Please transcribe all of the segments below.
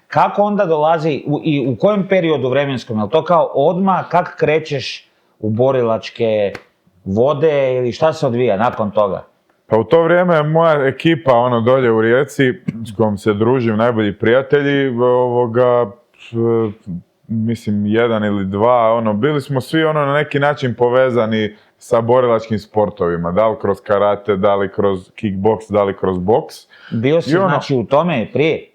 kako onda dolazi i u kojem periodu vremenskom? Je li to kao odmah, kako krećeš u borilačke vode ili šta se odvija nakon toga? Pa u to vrijeme moja ekipa, dolje u Rijeci, s kojom se družim, najbolji prijatelji, mislim, jedan ili dva, bili smo svi na neki način povezani sa borilačkim sportovima, da li kroz karate, da li kroz kickboks, da li kroz boks. Bio si znači u tome prije?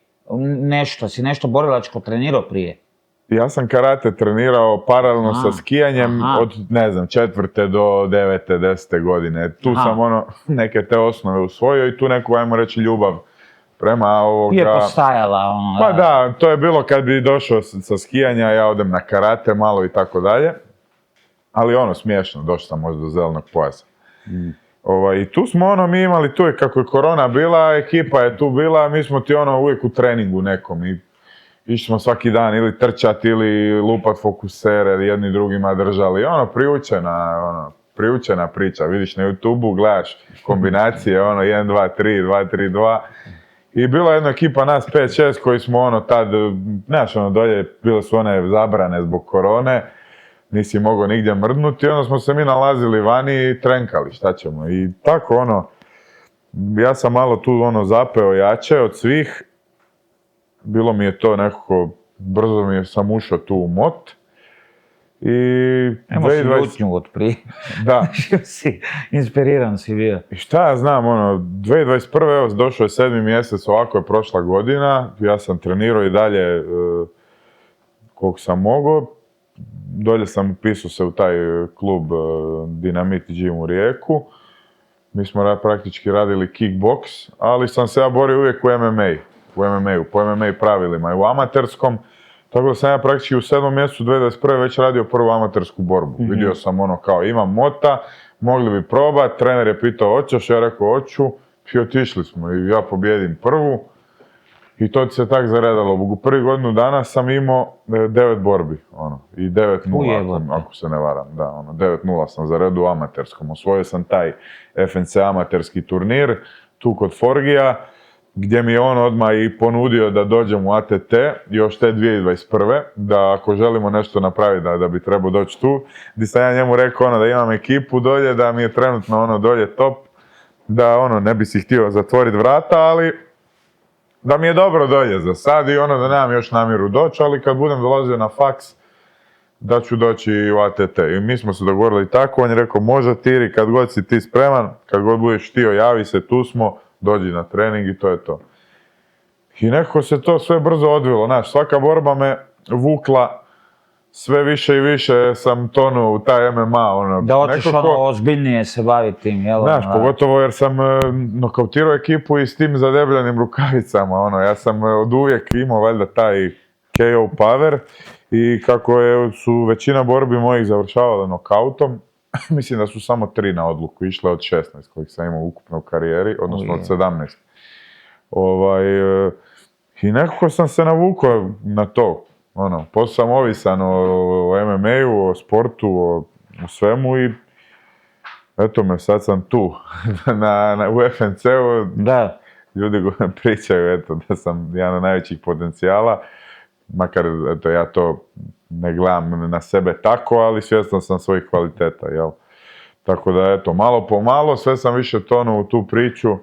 Si nešto borilačko trenirao prije? Ja sam karate trenirao paralelno sa skijanjem od, ne znam, 4. do 9. 10. godine. Tu sam neke te osnove usvojio i tu neku, ajmo reći, ljubav prema ovoga... Je postajala Pa da, to je bilo kad bi došao sa skijanja, ja odem na karate malo i tako dalje. Ali smiješno, došao sam možda do zelenog pojasa. I tu smo mi imali, tu je kako je korona bila, ekipa je tu bila, mi smo ti uvijek u treningu nekom i išli smo svaki dan ili trčati ili lupat fokusere, jedni drugima držali. Priučena priča, vidiš na YouTubeu, gledaš kombinacije, 1, 2, 3, 2, 3, 2. I bila jedna ekipa nas 5-6 koji smo tad, znaš, dolje bile su one zabrane zbog korone, nisi mogao nigdje mrdnuti, onda smo se mi nalazili vani i trenkali, šta ćemo. I tako, ja sam malo tu, zapeo jače od svih. Bilo mi je to nekako, brzo sam ušao tu u mot. I... Emo si ljutnju od prije. Da. Inspiriran si bio. I šta ja znam, 2021. Evo, došao je 7. mjesec, ovako je prošla godina. Ja sam trenirao i dalje koliko sam mogao. Dolje sam upisao se u taj klub Dinamit Gym u Rijeku. Mi smo praktički radili kickboks, ali sam se ja borio uvijek u MMA-u, po MMA pravilima i u amaterskom. Tako da sam ja praktički u 7. mjesecu 2021. već radio prvu amatersku borbu. Vidio sam kao imam mota, mogli bi probat, trener je pitao hoćeš, ja rekao hoću i otišli smo i ja pobjedim prvu. I to ti se tak zaredalo. U prvih godinu dana sam imao 9 borbi, i 9-0 ako se ne varam, da, 9-0 sam zaredio u amaterskom. Osvojio sam taj FNC amaterski turnir, tu kod Forgija, gdje mi je on odmah i ponudio da dođem u ATT, još te 2021. Da ako želimo nešto napraviti, da bi trebao doći tu, gdje sam ja njemu rekao da imam ekipu dolje, da mi je trenutno dolje top, da ne bi si htio zatvoriti vrata, ali da mi je dobro dolje za sad i da nemam još namjeru doći, ali kad budem dolazio na faks, da ću doći i u ATT. I mi smo se dogovorili tako, on je rekao može Tiri, kad god si ti spreman, kad god budeš htio, javi se, tu smo, dođi na trening i to je to. I nekako se to sve brzo odvilo, znaš, svaka borba me vukla, sve više i više sam tonuo u taj MMA, Da hoćeš ozbiljnije se baviti tim, jel? Znaš, pogotovo jer sam nokautirao ekipu i s tim zadebljanim rukavicama, ja sam od uvijek imao valjda taj KO power i kako su većina borbi mojih završavala nokautom, mislim da su samo 3 na odluku išle od 16 kojih sam imao ukupno u karijeri, odnosno od 17. I nekako sam se navukao na to. Poslije sam ovisan o MMA-u, o sportu, o svemu i eto me, sad sam tu, u FNC-u. Da. Ljudi pričaju, da sam jedan od najvećih potencijala, makar, ja to ne gledam na sebe tako, ali svjestan sam svojih kvaliteta, jel? Tako da, malo po malo, sve sam više tonuo u tu priču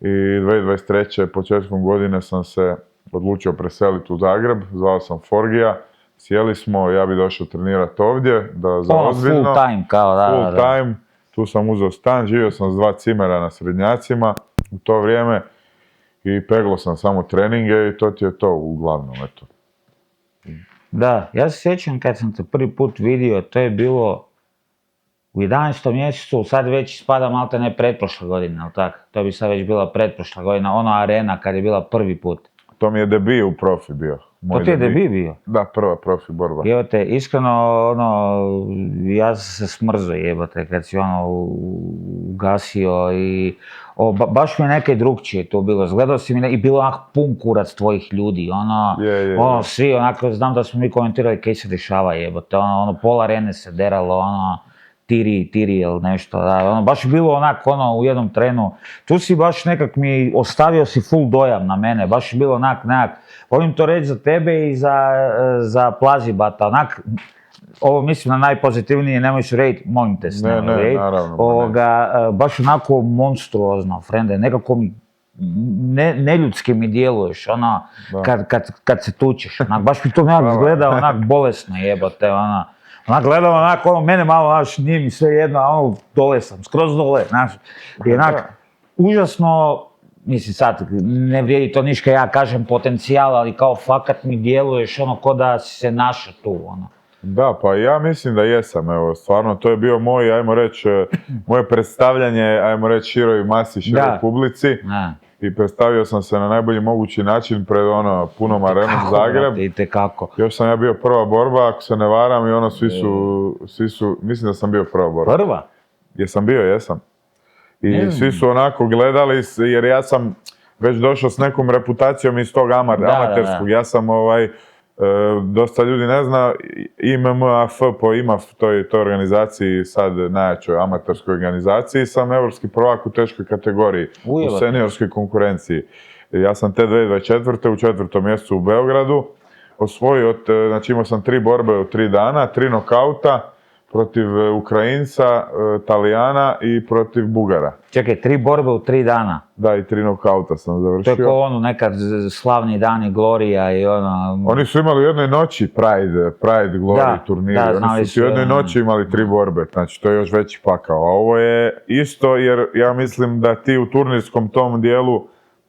i 2023. početkom godine sam se odlučio preseliti u Zagreb, zvao sam Forgija, sjeli smo, ja bi došao trenirati ovdje, da za ozbiljno. Full time, kao da. Full time, tu sam uzeo stan, živio sam s 2 cimera na Srednjacima u to vrijeme i peglo sam samo treninge i to ti je to uglavnom, eto. Da, ja se sjećam kad sam te prvi put vidio, to je bilo u 11. mjesecu, sad već spada malte ne pretprošla godina, ali tako? To bi sad već bila pretprošla godina, ona arena kad je bila prvi put. To mi je debut u profi bio. To ti je debut bio? Da, prva profi borba. Jebote, iskreno, ja sam se smrzao jebote kad si ugasio i baš mi je neke drugčije to bilo. Zgledao si mi i bilo onako pun kurac tvojih ljudi, svi onako, znam da smo mi komentirali kaj se dešava jebote, pola arene se deralo, Tiri ili nešto, da, ono, baš je bilo onak, ono, u jednom trenu, tu si baš nekak ostavio si full dojam na mene, baš je bilo onak, volim to reći za tebe i za Plazibata, onak, ovo mislim na najpozitivnije, nemoj se rejt, molim te, Ne, naravno. Baš onako monstruozno, frende, nekako mi, neljudski mi djeluješ, ono, kad se tučeš, onak, baš mi to nekak izgleda, onak, bolesno jebote, onak, gledam, onak, ono, mene malo, znaš, nije mi sve jedno, a ono, dole sam, skroz dole, znaš, i onak, užasno, mislim sad, ne vrijedi to ništa, ja kažem potencijal, ali kao fakat mi djeluješ, ono, ko da si se našao tu, ono. Da, pa ja mislim da jesam, evo, stvarno, to je bio moj, ajmo reći, moje predstavljanje, ajmo reći, široj masi, široj publici. I predstavio sam se na najbolji mogući način pred ono punom arenom Zagreb. Itekako. Još sam ja bio prva borba, ako se ne varam, i ono svi su, mislim da sam bio prva borba. Prva? Jesam bio, jesam. I svi su onako gledali, jer ja sam već došao s nekom reputacijom iz tog amaterskog. Ja sam dosta ljudi ne zna, IMMAF po IMAF, toj organizaciji, sad najjačoj amaterskoj organizaciji, sam evropski prvak u teškoj kategoriji, u seniorskoj konkurenciji. Ja sam te 2024. u 4. mjesecu u Beogradu osvojio, znači imao sam 3 borbe u 3 dana, 3 nokauta protiv Ukrajinca, Talijana i protiv Bugara. Čekaj, 3 borbe u 3 dana? Da, i 3 nokauta sam završio. To je ko ono nekad slavni dani Glorija i ono... Oni su imali u jednoj noći Pride Glory turniri. Oni su u jednoj noći imali 3 borbe, znači to je još veći pakao. A ovo je isto jer ja mislim da ti u turnirskom tom dijelu,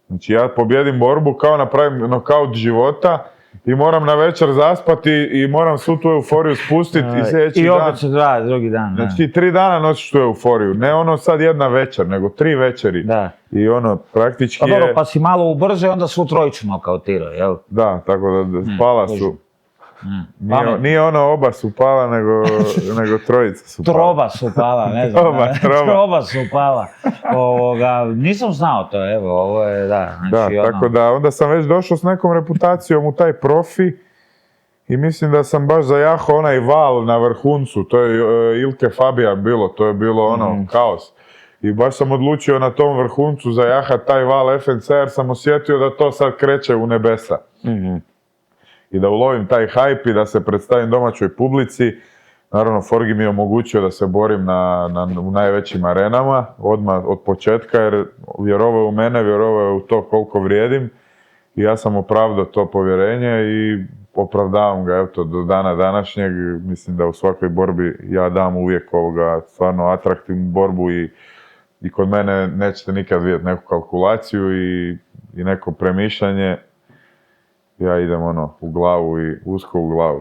znači ja pobjedim borbu kao napravim nokaut života, i moram na večer zaspati i moram svu tu euforiju spustiti i sljedeći dan. I opet se drugi dan. Znači ti 3 dana nosiš tu euforiju, ne ono sad jedna večer, nego 3 večeri. Da. I ono praktički je... Pa si malo ubrzo i onda svu trojicu nokautirao, jel? Da, tako da pala su. Nije ono oba su pala, nego trojica su pala. Troba su pala, ne znam. Troba su pala. Nisam znao to, evo, ovo je, da. Da, tako da onda sam već došao s nekom reputacijom u taj profi i mislim da sam baš zajahao onaj val na vrhuncu, to je Ilke Fabijan bilo, to je bilo ono kaos. I baš sam odlučio na tom vrhuncu zajahati taj val FNC jer sam osjetio da to sad kreće u nebesa. I da ulovim taj hype i da se predstavim domaćoj publici. Naravno, Forgi mi je omogućio da se borim u najvećim arenama, odmah od početka, jer vjerovao je u mene, vjerovao je u to koliko vrijedim. I ja sam opravdao to povjerenje i opravdavam ga, evo to, do dana današnjeg. Mislim da u svakoj borbi ja dam uvijek stvarno atraktivnu borbu i kod mene nećete nikad vidjeti neku kalkulaciju i neko premišljanje. Ja idem u glavu i usko u glavu.